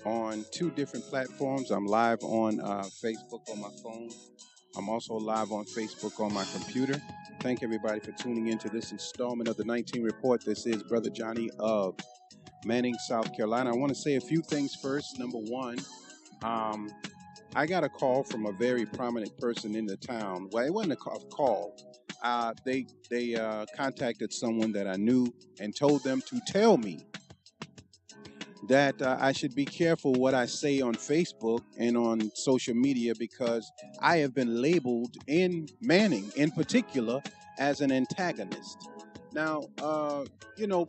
on two different platforms. I'm live on Facebook on my phone. I'm also live on Facebook on my computer. Thank everybody for tuning in to this installment of the 19 Report. This is Brother Johnny of Manning, South Carolina. I want to say a few things first. Number one, um, I got a call from a very prominent person in the town. Well, it wasn't a call. They contacted someone that I knew and told them to tell me that I should be careful what I say on Facebook and on social media because I have been labeled in Manning, in particular, as an antagonist. Now,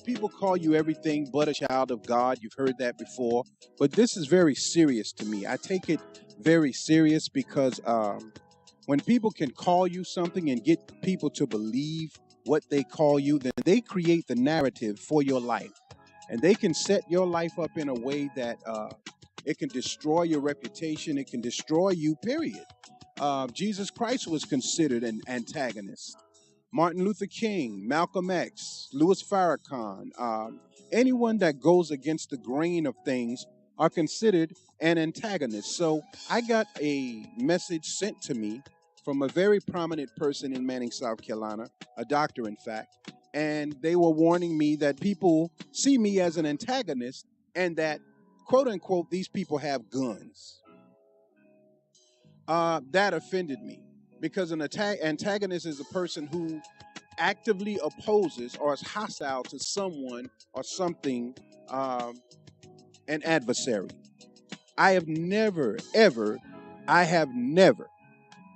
people call you everything but a child of God. You've heard that before, but this is very serious to me. I take it very serious because when people can call you something and get people to believe what they call you, then they create the narrative for your life and they can set your life up in a way that it can destroy your reputation. It can destroy you, period. Jesus Christ was considered an antagonist. Martin Luther King, Malcolm X, Louis Farrakhan, anyone that goes against the grain of things are considered an antagonist. So I got a message sent to me from a very prominent person in Manning, South Carolina, a doctor, in fact, and they were warning me that people see me as an antagonist and that, quote unquote, these people have guns. That offended me because an antagonist is a person who actively opposes or is hostile to someone or something, um, an adversary. I have never, ever, I have never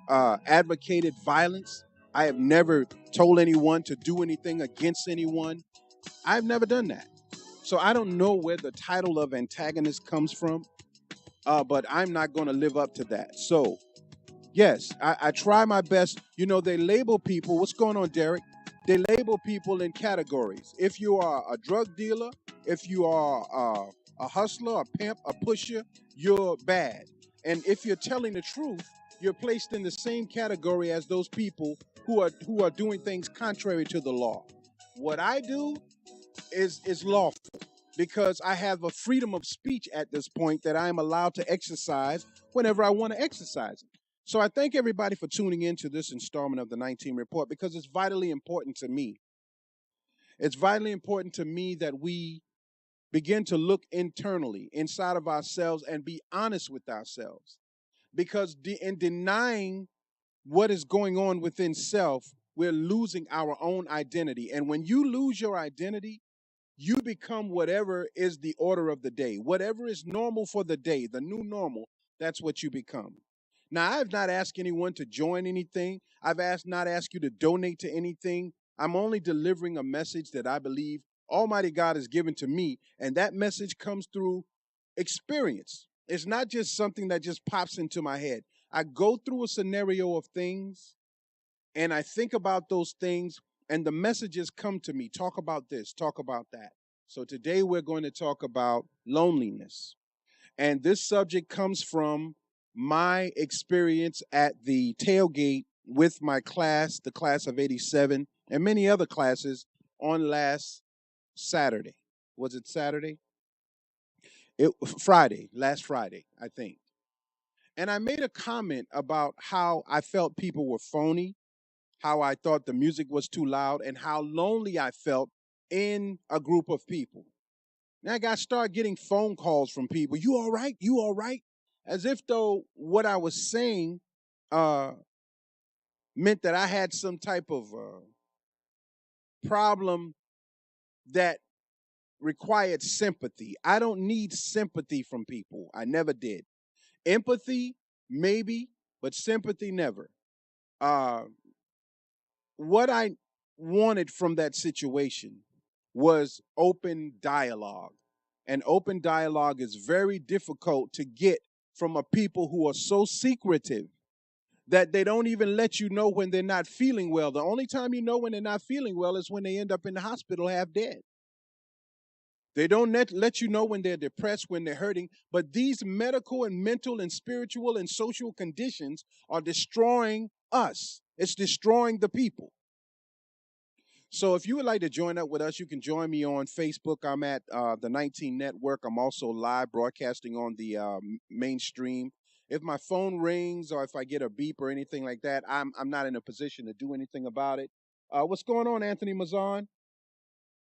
advocated violence. I have never told anyone to do anything against anyone. I've never done that. So I don't know where the title of antagonist comes from, but I'm not going to live up to that. So, yes, I try my best. You know, they label people. What's going on, Derek? They label people in categories. If you are a drug dealer, if you are a hustler, a pimp, a pusher, you're bad. And if you're telling the truth, you're placed in the same category as those people who are doing things contrary to the law. What I do is lawful because I have a freedom of speech at this point that I am allowed to exercise whenever I want to exercise it. So I thank everybody for tuning in to this installment of the 19 Report because it's vitally important to me. It's vitally important to me that we begin to look internally inside of ourselves and be honest with ourselves because in denying what is going on within self, we're losing our own identity. And when you lose your identity, you become whatever is the order of the day. Whatever is normal for the day, the new normal, that's what you become. Now, I've not asked anyone to join anything. I've not asked you to donate to anything. I'm only delivering a message that I believe Almighty God has given to me, and that message comes through experience. It's not just something that just pops into my head. I go through a scenario of things and I think about those things, and the messages come to me. Talk about this, talk about that. So today we're going to talk about loneliness. And this subject comes from my experience at the tailgate with my class, the class of 87, and many other classes on last Saturday. Was it Saturday? It Friday, last Friday, I think. And I made a comment about how I felt people were phony, how I thought the music was too loud, and how lonely I felt in a group of people. Now I got start getting phone calls from people. You all right? You all right? As if though what I was saying uh, meant that I had some type of problem that required sympathy. I don't need sympathy from people. I never did. Empathy, maybe, but sympathy, never. Uh, what I wanted from that situation was open dialogue. And open dialogue is very difficult to get from a people who are so secretive that they don't even let you know when they're not feeling well. The only time you know when they're not feeling well is when they end up in the hospital half dead. They don't let you know when they're depressed, when they're hurting. But these medical and mental and spiritual and social conditions are destroying us. It's destroying the people. So if you would like to join up with us, you can join me on Facebook. I'm at the 19 Network. I'm also live broadcasting on the mainstream. If my phone rings or if I get a beep or anything like that, I'm not in a position to do anything about it. What's going on, Anthony Mazan?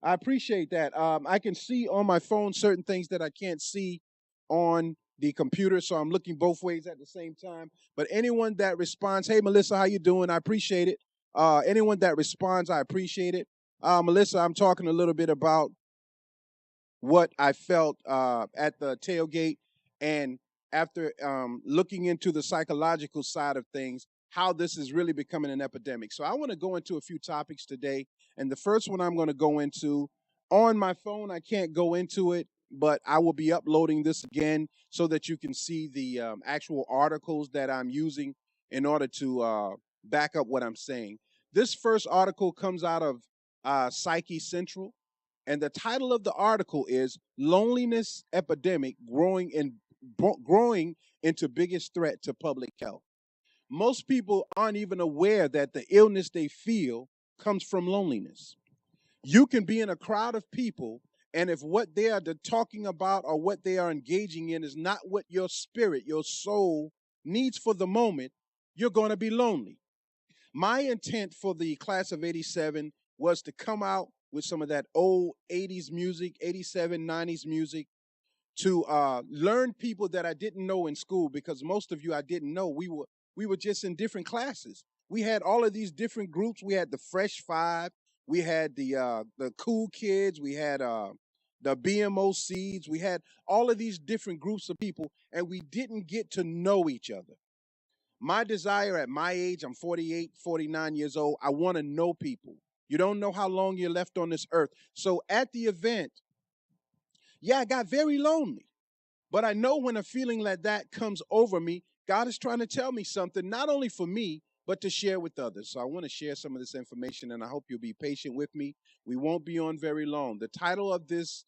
I appreciate that. I can see on my phone certain things that I can't see on the computer, so I'm looking both ways at the same time. But anyone that responds, hey Melissa, how you doing? I appreciate it. Anyone that responds, I appreciate it. Melissa, I'm talking a little bit about what I felt at the tailgate, and after looking into the psychological side of things, how this is really becoming an epidemic. So I want to go into a few topics today, and the first one I'm going to go into on my phone. I can't go into it, but I will be uploading this again so that you can see the actual articles that I'm using in order to back up what I'm saying. This first article comes out of Psyche Central, and the title of the article is "Loneliness Epidemic Growing into Biggest Threat to Public Health." Most people aren't even aware that the illness they feel comes from loneliness. You can be in a crowd of people, and if what they are talking about or what they are engaging in is not what your spirit, your soul needs for the moment, you're going to be lonely. My intent for the class of 87 was to come out with some of that old 80s music, 87, 90s music, to learn people that I didn't know in school, because most of you I didn't know. We were just in different classes. We had all of these different groups. We had the Fresh Five, we had the Cool Kids, we had the BMO Seeds, we had all of these different groups of people, and we didn't get to know each other. My desire at my age, I'm 48, 49 years old, I want to know people. You don't know how long you're left on this earth. So at the event, yeah, I got very lonely. But I know when a feeling like that comes over me, God is trying to tell me something, not only for me, but to share with others. So I want to share some of this information, and I hope you'll be patient with me. We won't be on very long. The title of this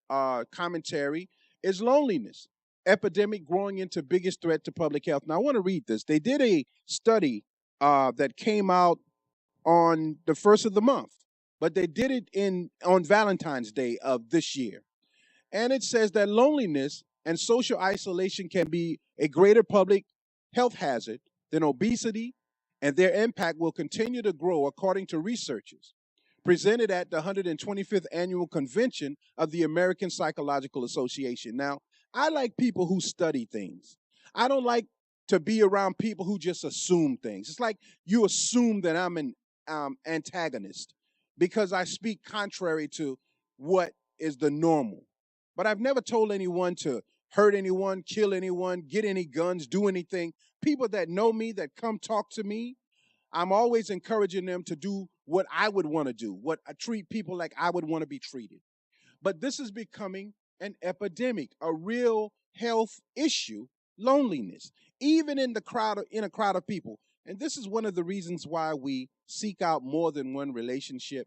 commentary is Loneliness Epidemic Growing into Biggest Threat to Public Health. Now, I want to read this. They did a study that came out on the first of the month, but they did it on Valentine's Day of this year. And it says that loneliness and social isolation can be a greater public health hazard than obesity, and their impact will continue to grow according to researchers. Presented at the 125th Annual Convention of the American Psychological Association. Now, I like people who study things. I don't like to be around people who just assume things. It's like you assume that I'm an antagonist because I speak contrary to what is the normal. But I've never told anyone to hurt anyone, kill anyone, get any guns, do anything. People that know me, that come talk to me, I'm always encouraging them to do what I would want to do, what I treat people like I would want to be treated. But this is becoming an epidemic, a real health issue, loneliness, even in a crowd of people. And this is one of the reasons why we seek out more than one relationship,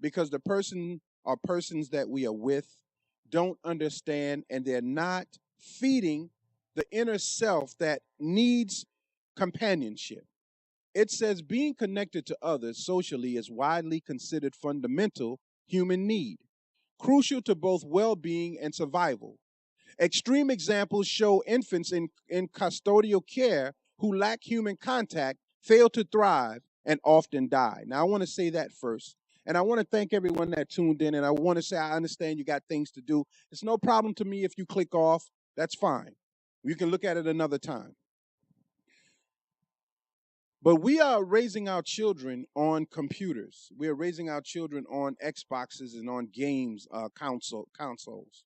because the person or persons that we are with don't understand, and they're not feeding the inner self that needs companionship. It says being connected to others socially is widely considered fundamental human need, crucial to both well-being and survival. Extreme examples show infants in custodial care who lack human contact fail to thrive and often die. Now, I want to say that first. And I want to thank everyone that tuned in. And I want to say, I understand you got things to do. It's no problem to me if you click off. That's fine. You can look at it another time. But we are raising our children on computers. We are raising our children on Xboxes and on games, consoles.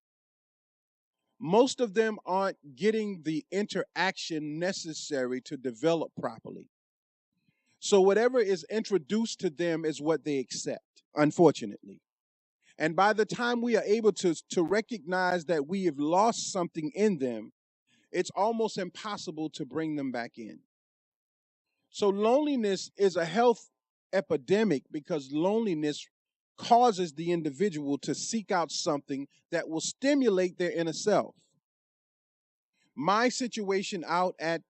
Most of them aren't getting the interaction necessary to develop properly. So whatever is introduced to them is what they accept, unfortunately. And by the time we are able to recognize that we have lost something in them, it's almost impossible to bring them back in. So loneliness is a health epidemic because loneliness causes the individual to seek out something that will stimulate their inner self. My situation out at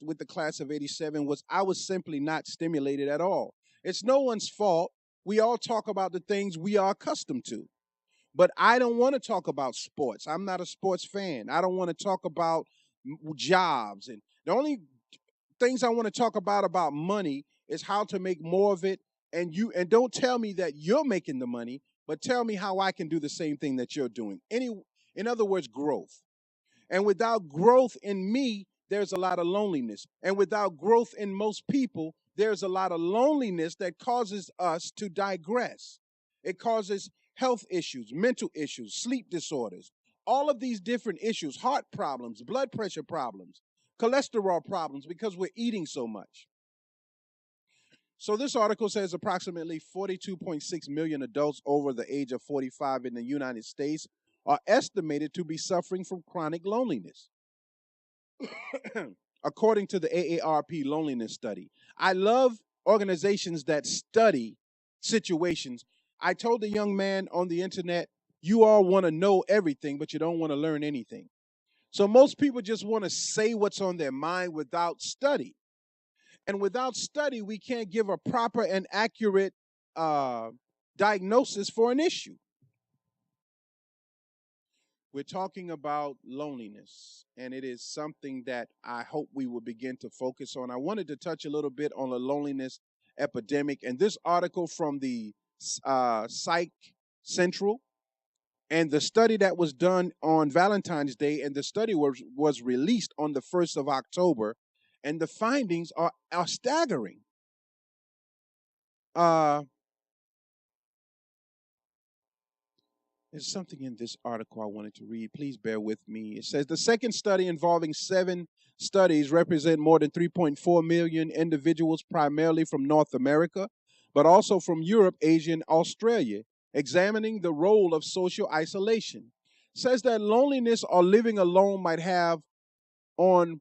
with the class of 87 was I was simply not stimulated at all. It's no one's fault. We all talk about the things we are accustomed to. But I don't want to talk about sports. I'm not a sports fan. I don't want to talk about jobs. And the only things I want to talk about money is how to make more of it. And don't tell me that you're making the money, but tell me how I can do the same thing that you're doing. In other words, growth. And without growth in me, there's a lot of loneliness. And without growth in most people, there's a lot of loneliness that causes us to digress. It causes health issues, mental issues, sleep disorders, all of these different issues, heart problems, blood pressure problems, cholesterol problems, because we're eating so much. So this article says approximately 42.6 million adults over the age of 45 in the United States are estimated to be suffering from chronic loneliness, according to the AARP loneliness study. I love organizations that study situations. I told the young man on the internet, you all want to know everything, but you don't want to learn anything. So most people just want to say what's on their mind without study. And without study, we can't give a proper and accurate diagnosis for an issue. We're talking about loneliness, and it is something that I hope we will begin to focus on. I wanted to touch a little bit on the loneliness epidemic, and this article from the Psych Central, and the study that was done on Valentine's Day, and the study was released on the 1st of October, and the findings are staggering. There's something in this article I wanted to read. Please bear with me. It says the second study, involving 7 studies, represent more than 3.4 million individuals, primarily from North America, but also from Europe, Asia, and Australia, examining the role of social isolation. It says that loneliness or living alone might have on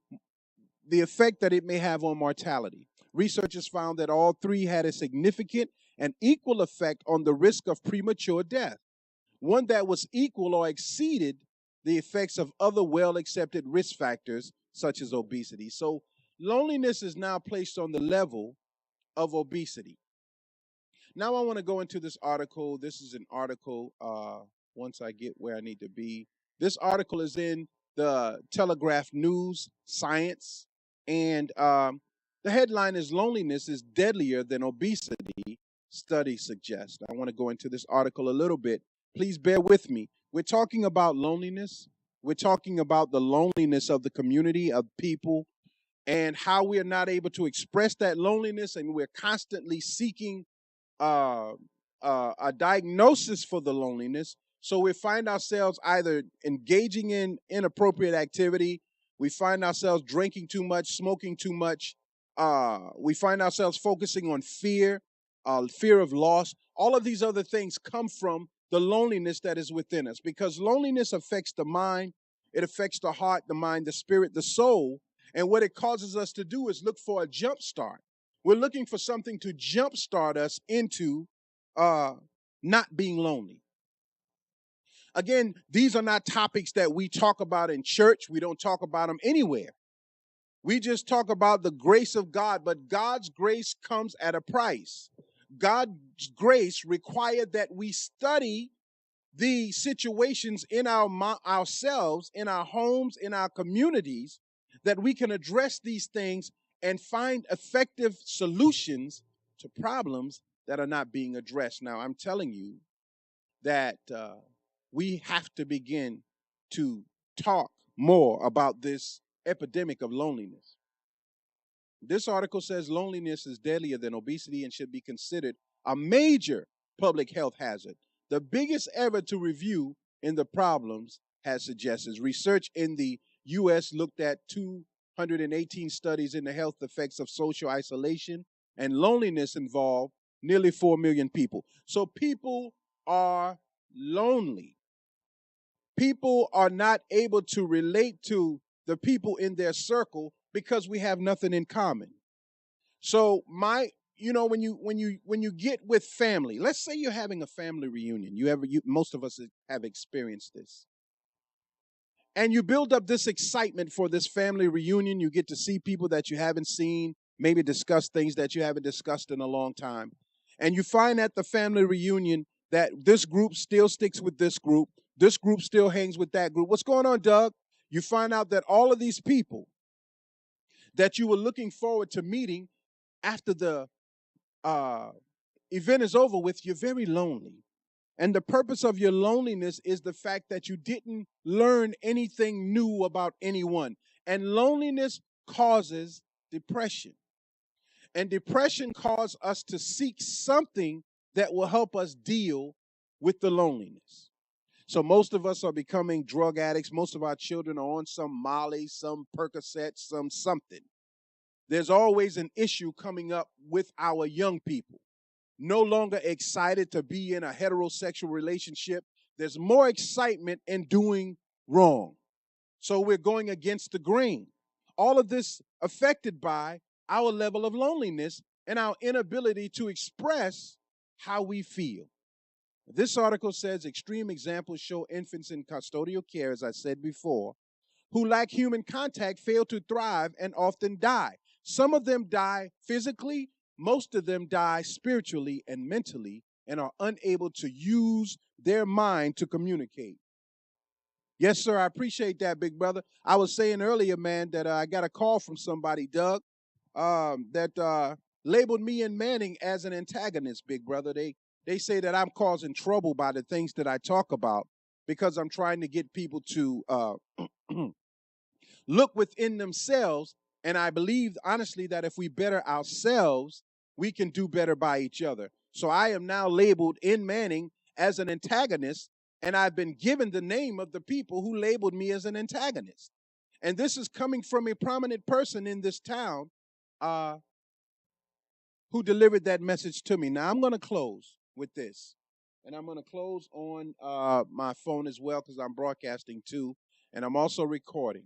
the effect that it may have on mortality. Researchers found that all 3 had a significant and equal effect on the risk of premature death, one that was equal or exceeded the effects of other well-accepted risk factors such as obesity. So loneliness is now placed on the level of obesity. Now I want to go into this article. This is an article, once I get where I need to be. This article is in the Telegraph News Science, and the headline is "Loneliness is Deadlier Than Obesity," study suggests. I want to go into this article a little bit. Please bear with me. We're talking about loneliness. We're talking about the loneliness of the community, of people, and how we are not able to express that loneliness, and we're constantly seeking uh, a diagnosis for the loneliness. So we find ourselves either engaging in inappropriate activity, we find ourselves drinking too much, smoking too much, we find ourselves focusing on fear, fear of loss. All of these other things come from the loneliness that is within us, because loneliness affects the mind, it affects the heart, the mind, the spirit, the soul. And what it causes us to do is look for a jump start. We're looking for something to jumpstart us into not being lonely. Again, these are not topics that we talk about in church. We don't talk about them anywhere. We just talk about the grace of God, but God's grace comes at a price. God's grace required that we study the situations in ourselves, in our homes, in our communities, that we can address these things and find effective solutions to problems that are not being addressed. Now, I'm telling you that we have to begin to talk more about this epidemic of loneliness. This article says loneliness is deadlier than obesity and should be considered a major public health hazard, the biggest ever to review in the problems has suggested. Research in the U.S. looked at 218 studies in the health effects of social isolation and loneliness involved nearly 4 million people. So people are lonely. People are not able to relate to the people in their circle because we have nothing in common. So when you get with family, let's say you're having a family reunion. Most of us have experienced this. And you build up this excitement for this family reunion. You get to see people that you haven't seen, maybe discuss things that you haven't discussed in a long time. And you find at the family reunion that this group still sticks with this group still hangs with that group. What's going on, Doug? You find out that all of these people that you were looking forward to meeting after the uh, event is over with, you're very lonely. And the purpose of your loneliness is the fact that you didn't learn anything new about anyone. And loneliness causes depression. And depression causes us to seek something that will help us deal with the loneliness. So most of us are becoming drug addicts. Most of our children are on some Molly, some Percocet, some something. There's always an issue coming up with our young people. No longer excited to be in a heterosexual relationship. There's more excitement in doing wrong. So we're going against the grain. All of this affected by our level of loneliness and our inability to express how we feel. This article says extreme examples show infants in custodial care, as I said before, who lack human contact, fail to thrive, and often die. Some of them die physically, most of them die spiritually and mentally, and are unable to use their mind to communicate. Yes, sir, I appreciate that, big brother. I was saying earlier, man, that I got a call from somebody, Doug, that labeled me and Manning as an antagonist, big brother. They say that I'm causing trouble by the things that I talk about because I'm trying to get people to look within themselves. And I believe, honestly, that if we better ourselves, we can do better by each other. So I am now labeled in Manning as an antagonist, and I've been given the name of the people who labeled me as an antagonist. And this is coming from a prominent person in this town uh, who delivered that message to me. Now, I'm going to close with this. And I'm going to close on my phone as well because I'm broadcasting too. And I'm also recording.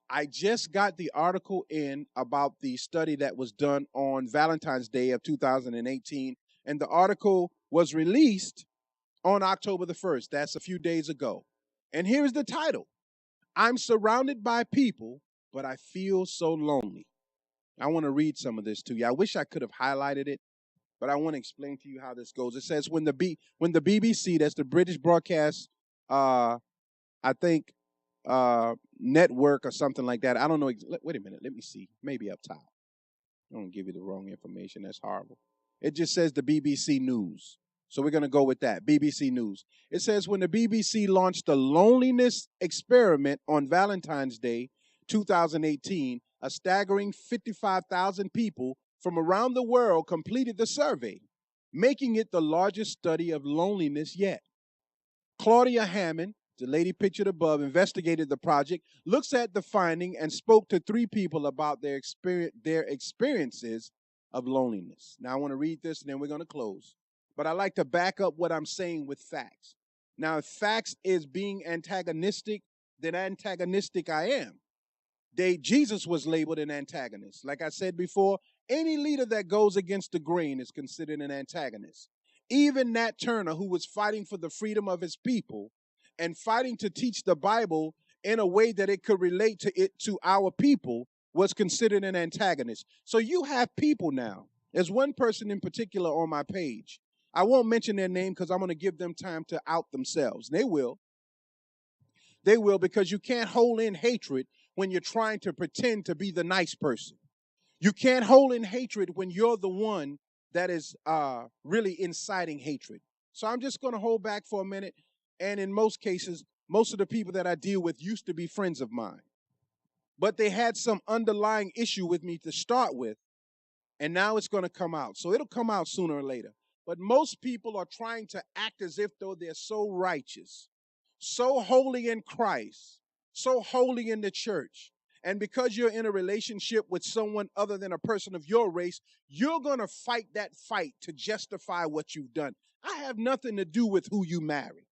I just got the article in about the study that was done on Valentine's Day of 2018. And the article was released on October the 1st. That's a few days ago. And here's the title: I'm surrounded by people, but I feel so lonely. I want to read some of this to you. I wish I could have highlighted it, but I want to explain to you how this goes. It says when the BBC, that's the British broadcast, I think, network or something like that. I don't know. Wait a minute. Let me see. Maybe up top. I don't give you the wrong information. That's horrible. It just says the BBC News. So we're going to go with that. BBC News. It says when the BBC launched the loneliness experiment on Valentine's Day 2018, a staggering 55,000 people from around the world completed the survey, making it the largest study of loneliness yet. Claudia Hammond, the lady pictured above, investigated the project, looks at the finding, and spoke to 3 people about their experiences of loneliness. Now, I want to read this, and then we're going to close. But I like to back up what I'm saying with facts. Now, if facts is being antagonistic, then antagonistic I am. Jesus was labeled an antagonist. Like I said before, any leader that goes against the grain is considered an antagonist. Even Nat Turner, who was fighting for the freedom of his people and fighting to teach the Bible in a way that it could relate to our people, was considered an antagonist. So you have people now. There's one person in particular on my page. I won't mention their name because I'm going to give them time to out themselves. They will. They will, because you can't hold in hatred when you're trying to pretend to be the nice person. You can't hold in hatred when you're the one that is really inciting hatred. So I'm just going to hold back for a minute. And in most cases, most of the people that I deal with used to be friends of mine. But they had some underlying issue with me to start with. And now it's going to come out. So it'll come out sooner or later. But most people are trying to act as if though they're so righteous, so holy in Christ, so holy in the church. And because you're in a relationship with someone other than a person of your race, you're going to fight that fight to justify what you've done. I have nothing to do with who you marry.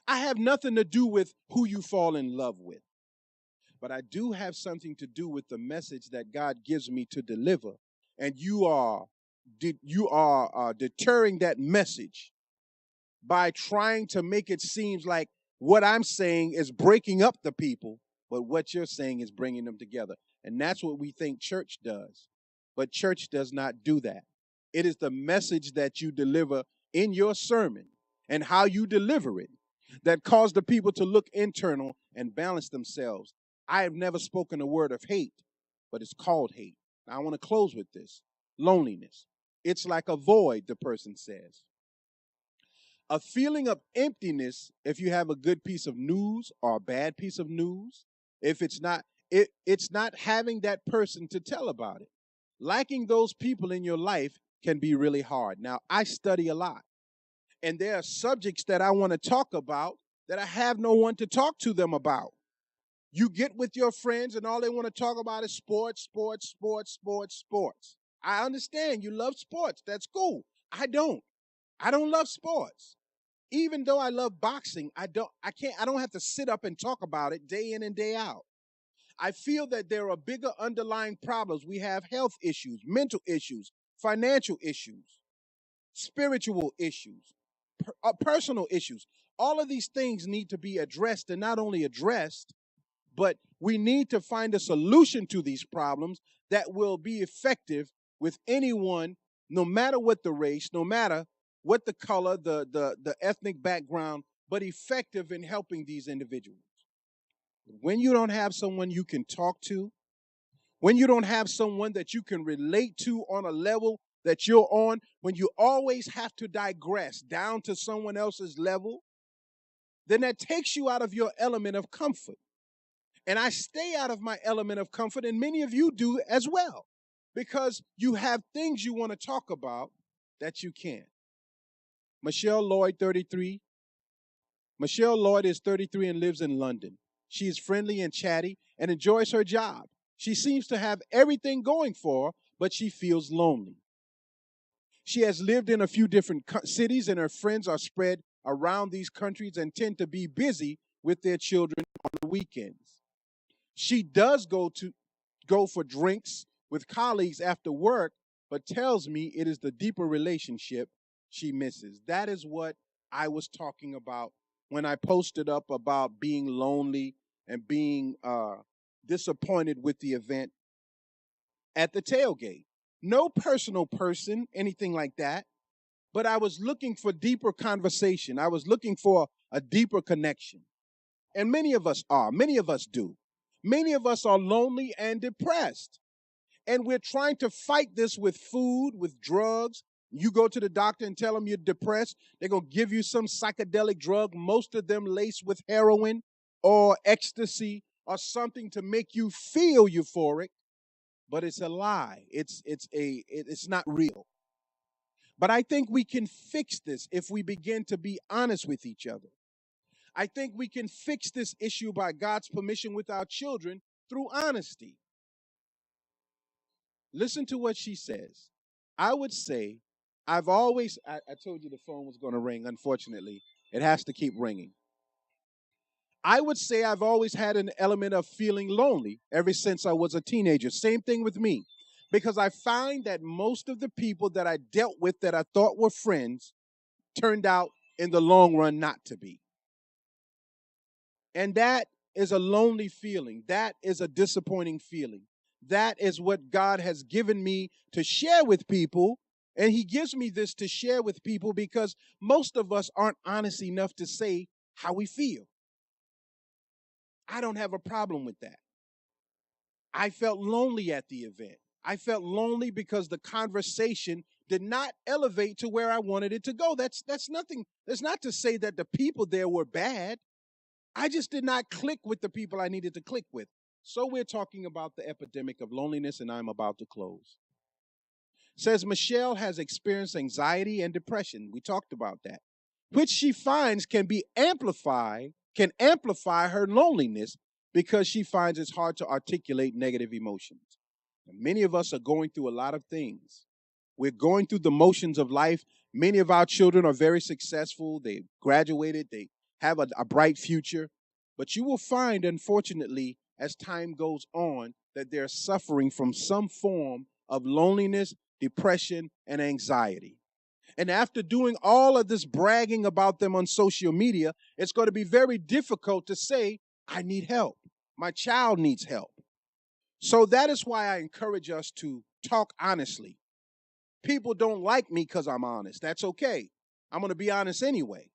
I have nothing to do with who you fall in love with. But I do have something to do with the message that God gives me to deliver. And you are deterring that message by trying to make it seem like what I'm saying is breaking up the people, but what you're saying is bringing them together. And that's what we think church does. But church does not do that. It is the message that you deliver in your sermon and how you deliver it that cause the people to look internal and balance themselves. I have never spoken a word of hate, but it's called hate. Now, I want to close with this: loneliness. It's like a void, the person says. A feeling of emptiness if you have a good piece of news or a bad piece of news. If it's not, it's not having that person to tell about it. Lacking those people in your life can be really hard. Now, I study a lot, and there are subjects that I want to talk about that I have no one to talk to them about. You get with your friends, and all they want to talk about is sports, sports, sports, sports, sports. I understand you love sports. That's cool. I don't. I don't love sports. Even though I love boxing, I don't have to sit up and talk about it day in and day out. I feel that there are bigger underlying problems. We have health issues, mental issues, financial issues, spiritual issues, personal issues. All of these things need to be addressed, and not only addressed, but we need to find a solution to these problems that will be effective with anyone, no matter what the race, no matter what the color, the ethnic background, but effective in helping these individuals. When you don't have someone you can talk to, when you don't have someone that you can relate to on a level that you're on, when you always have to digress down to someone else's level, then that takes you out of your element of comfort. And I stay out of my element of comfort, and many of you do as well, because you have things you want to talk about that you can't. Michelle Lloyd, 33. Michelle Lloyd is 33 and lives in London. She is friendly and chatty and enjoys her job. She seems to have everything going for her, but she feels lonely. She has lived in a few different cities, and her friends are spread around these countries and tend to be busy with their children on the weekends. She does go for drinks with colleagues after work, but tells me it is the deeper relationship she misses. That is what I was talking about when I posted up about being lonely and being disappointed with the event at the tailgate. No personal person, anything like that, but I was looking for deeper conversation. I was looking for a deeper connection. And many of us are, many of us do. Many of us are lonely and depressed. And we're trying to fight this with food, with drugs. You go to the doctor and tell them you're depressed, they're going to give you some psychedelic drug, most of them laced with heroin or ecstasy or something to make you feel euphoric, but it's a lie. It's not real. But I think we can fix this if we begin to be honest with each other. I think we can fix this issue by God's permission with our children through honesty. Listen to what she says. I would say, I told you the phone was going to ring, unfortunately. It has to keep ringing. I would say I've always had an element of feeling lonely ever since I was a teenager. Same thing with me. Because I find that most of the people that I dealt with that I thought were friends turned out in the long run not to be. And that is a lonely feeling. That is a disappointing feeling. That is what God has given me to share with people. And He gives me this to share with people because most of us aren't honest enough to say how we feel. I don't have a problem with that. I felt lonely at the event. I felt lonely because the conversation did not elevate to where I wanted it to go. That's nothing. That's not to say that the people there were bad. I just did not click with the people I needed to click with. So we're talking about the epidemic of loneliness, and I'm about to close. Says Michelle has experienced anxiety and depression. We talked about that, which she finds can amplify her loneliness because she finds it's hard to articulate negative emotions. And many of us are going through a lot of things. We're going through the motions of life. Many of our children are very successful. They graduated. They have a bright future. But you will find, unfortunately, as time goes on, that they're suffering from some form of loneliness, depression, and anxiety. And after doing all of this bragging about them on social media, it's going to be very difficult to say, I need help. My child needs help. So that is why I encourage us to talk honestly. People don't like me because I'm honest. That's okay. I'm going to be honest anyway.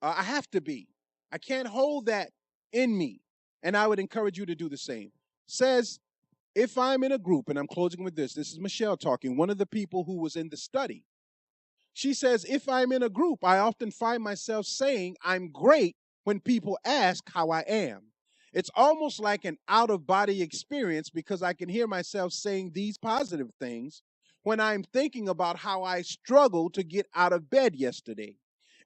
I have to be. I can't hold that in me. And I would encourage you to do the same. Says, if I'm in a group, and I'm closing with this is Michelle talking, one of the people who was in the study. She says, if I'm in a group, I often find myself saying I'm great when people ask how I am. It's almost like an out of body experience because I can hear myself saying these positive things when I'm thinking about how I struggled to get out of bed yesterday.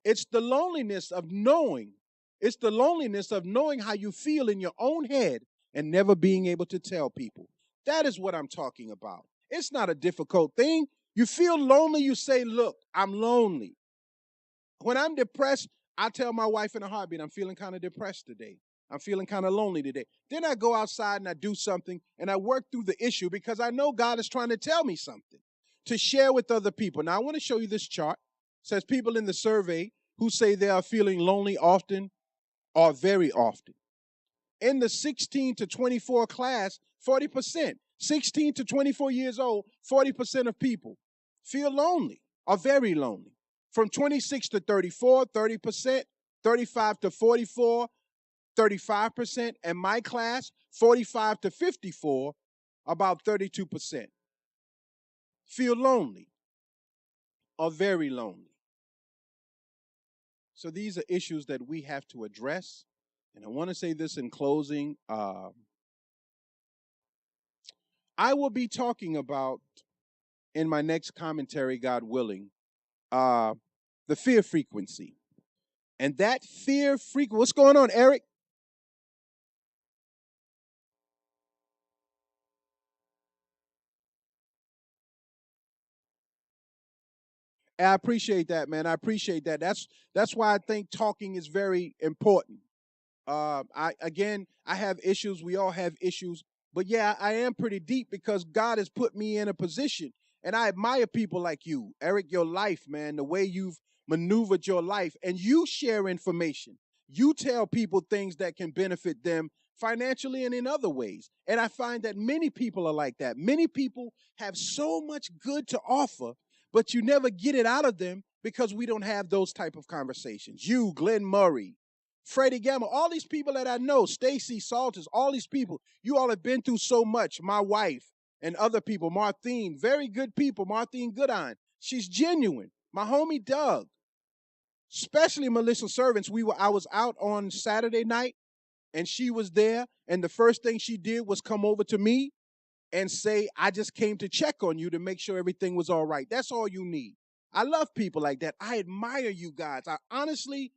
It's the loneliness of knowing. It's the loneliness of knowing how you feel in your own head and never being able to tell people. That is what I'm talking about. It's not a difficult thing. You feel lonely, you say, look, I'm lonely. When I'm depressed, I tell my wife in a heartbeat, I'm feeling kind of depressed today. I'm feeling kind of lonely today. Then I go outside and I do something and I work through the issue because I know God is trying to tell me something to share with other people. Now, I want to show you this chart. It says people in the survey who say they are feeling lonely often or very often. In the 16 to 24 class, 40%. 16 to 24 years old, 40% of people feel lonely or very lonely. From 26 to 34, 30%, 35 to 44, 35%, and my class, 45 to 54, about 32%. Feel lonely or very lonely. So these are issues that we have to address. And I want to say this in closing. I will be talking about in my next commentary, God willing, uh, the fear frequency. And that fear frequency, what's going on, Eric? I appreciate that, man. I appreciate that. That's why I think talking is very important. I have issues. We all have issues, but yeah, I am pretty deep because God has put me in a position, and I admire people like you, Eric. Your life, man, the way you've maneuvered your life, and you share information. You tell people things that can benefit them financially and in other ways. And I find that many people are like that. Many people have so much good to offer, but you never get it out of them because we don't have those type of conversations. You, Glenn Murray, Freddie Gamma, all these people that I know, Stacy Salters, all these people, you all have been through so much. My wife and other people, Martine, very good people, Martine Goodine. She's genuine. My homie Doug, especially Melissa Servants. I was out on Saturday night and she was there, and the first thing she did was come over to me and say, I just came to check on you to make sure everything was all right. That's all you need. I love people like that. I admire you guys. I honestly,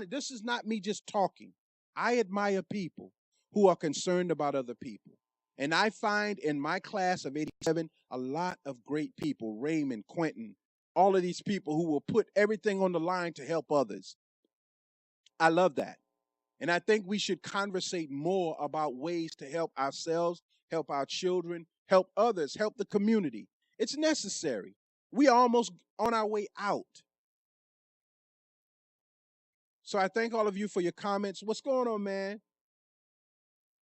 this is not me just talking. I admire people who are concerned about other people. And I find in my class of 87 a lot of great people, Raymond, Quentin, all of these people who will put everything on the line to help others. I love that. And I think we should conversate more about ways to help ourselves, help our children, help others, help the community. It's necessary. We are almost on our way out. So I thank all of you for your comments. What's going on, man?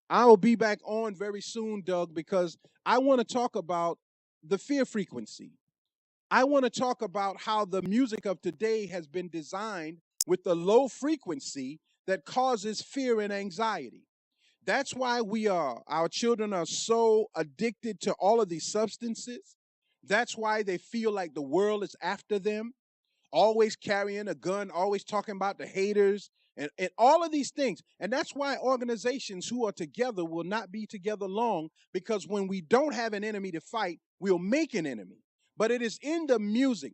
I will be back on very soon, Doug, because I want to talk about the fear frequency. I want to talk about how the music of today has been designed with the low frequency that causes fear and anxiety. That's why our children are so addicted to all of these substances. That's why they feel like the world is after them, always carrying a gun, always talking about the haters and all of these things. And that's why organizations who are together will not be together long, because when we don't have an enemy to fight, we'll make an enemy. But it is in the music.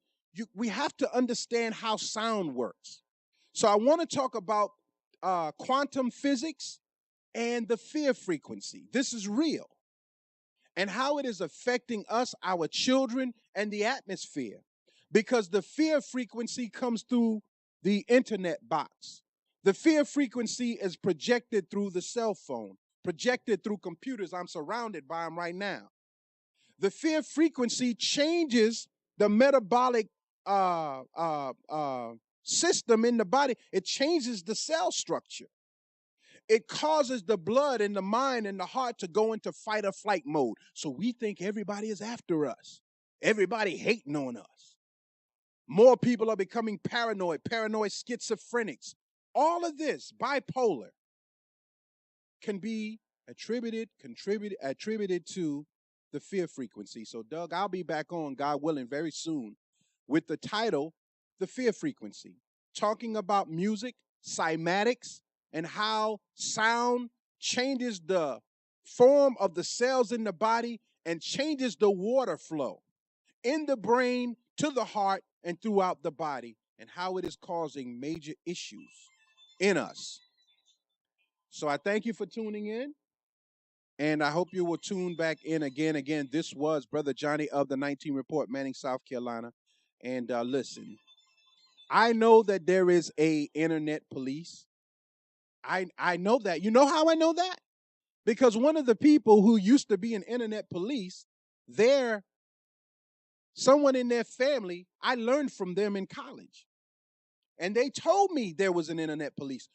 We have to understand how sound works. So I want to talk about quantum physics and the fear frequency. This is real. And how it is affecting us, our children, and the atmosphere. Because the fear frequency comes through the internet box. The fear frequency is projected through the cell phone, projected through computers. I'm surrounded by them right now. The fear frequency changes the metabolic system in the body. It changes the cell structure. It causes the blood and the mind and the heart to go into fight or flight mode. So we think everybody is after us. Everybody hating on us. More people are becoming paranoid schizophrenics. All of this, bipolar, can be attributed to the fear frequency. So, Doug, I'll be back on, God willing, very soon with the title, The Fear Frequency, talking about music, cymatics, and how sound changes the form of the cells in the body and changes the water flow in the brain to the heart and throughout the body, and how it is causing major issues in us. So I thank you for tuning in. And I hope you will tune back in again. Again, this was Brother Johnny of the 19 Report, Manning, South Carolina. And listen, I know that there is a internet police. I know that. You know how I know that? Because one of the people who used to be an internet police, they're someone in their family, I learned from them in college. And they told me there was an internet police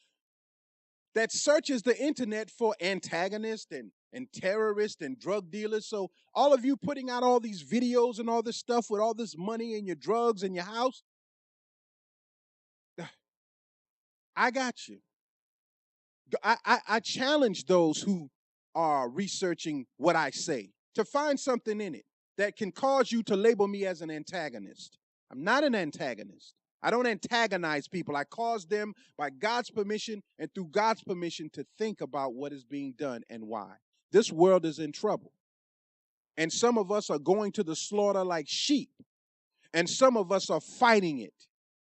that searches the internet for antagonists and terrorists and drug dealers. So all of you putting out all these videos and all this stuff with all this money and your drugs in your house, I got you. I challenge those who are researching what I say to find something in it that can cause you to label me as an antagonist. I'm not an antagonist. I don't antagonize people. I cause them by God's permission and through God's permission to think about what is being done and why. This world is in trouble. And some of us are going to the slaughter like sheep. And some of us are fighting it.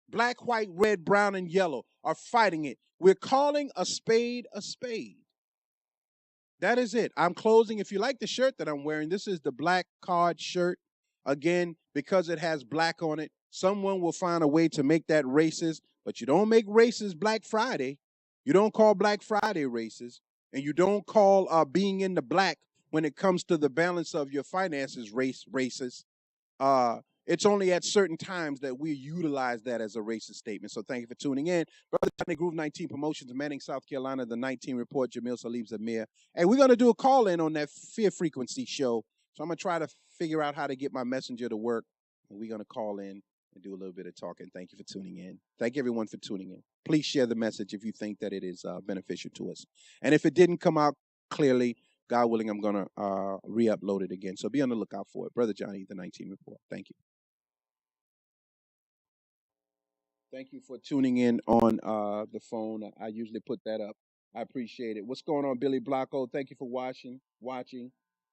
Black, white, red, brown, and yellow are fighting it. We're calling a spade a spade. That is it. I'm closing. If you like the shirt that I'm wearing, this is the black card shirt. Again, because it has black on it, someone will find a way to make that racist, but you don't make racist Black Friday. You don't call Black Friday racist, and you don't call being in the black when it comes to the balance of your finances racist. It's only at certain times that we utilize that as a racist statement. So thank you for tuning in. Brother Johnny Groove 19 Promotions, Manning, South Carolina, the 19 Report, Jamil Salib Zamir. Hey, we're going to do a call-in on that Fear Frequency show. So I'm going to try to figure out how to get my messenger to work. And we're going to call in and do a little bit of talking. Thank you for tuning in. Thank everyone for tuning in. Please share the message if you think that it is beneficial to us. And if it didn't come out clearly, God willing, I'm going to re-upload it again. So be on the lookout for it. Brother Johnny, the 19 Report. Thank you. Thank you for tuning in on the phone. I usually put that up. I appreciate it. What's going on, Billy Blocko? Thank you for watching.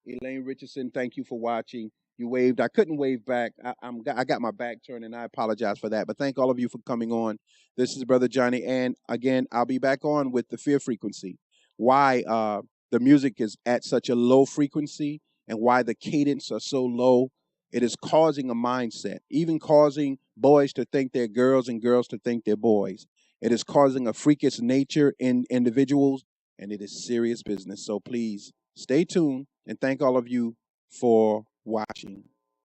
Elaine Richardson, thank you for watching. You waved. I couldn't wave back. I got my back turned, and I apologize for that. But thank all of you for coming on. This is Brother Johnny, and again, I'll be back on with the fear frequency. Why the music is at such a low frequency, and why the cadence are so low. It is causing a mindset, even causing boys to think they're girls and girls to think they're boys. It is causing a freakish nature in individuals, and it is serious business. So please stay tuned and thank all of you for watching.